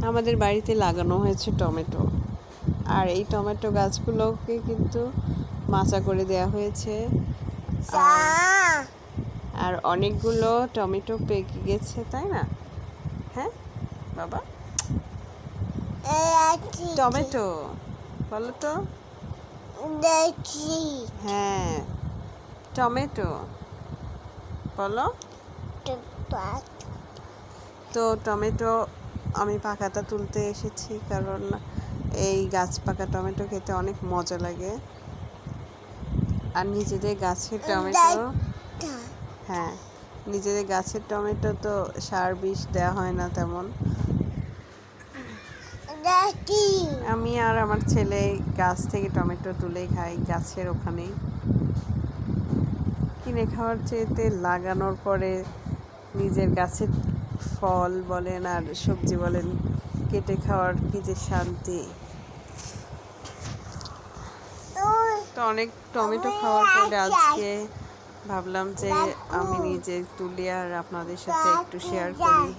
আমাদের বাড়িতে লাগানো হয়েছে টমেটো, আর এই টমেটো গাছগুলোকে কিন্তু মাচা করে দেওয়া হয়েছে। আর অনেকগুলো টমেটো পেকে গেছে, তাই না? হ্যাঁ বাবা, টমেটো বলো তো। হ্যাঁ, টমেটো বলো। তো টমেটো আমি পাকাটা তুলতে এসেছি, কারণ এই গাছ পাকা টমেটো খেতে অনেক মজা লাগে। আর নিজেদের গাছের টমেটো, হ্যাঁ নিজেদের গাছের টমেটো তো সার বিষ দেওয়া হয় না তেমন। আমি আর আমার ছেলে গাছ থেকে টমেটো তুলে খাই, গাছের ওখানেই। কিনে খাওয়ার চেয়েতে লাগানোর পরে নিজের গাছের ফল বলেন আর সবজি বলেন কেটে খাওয়ার কি যে শান্তি। তো অনেক টমেটো খাওয়ার পরে আজকে ভাবলাম যে আমি নিজে তুলি আর আপনাদের সাথে একটু শেয়ার করি।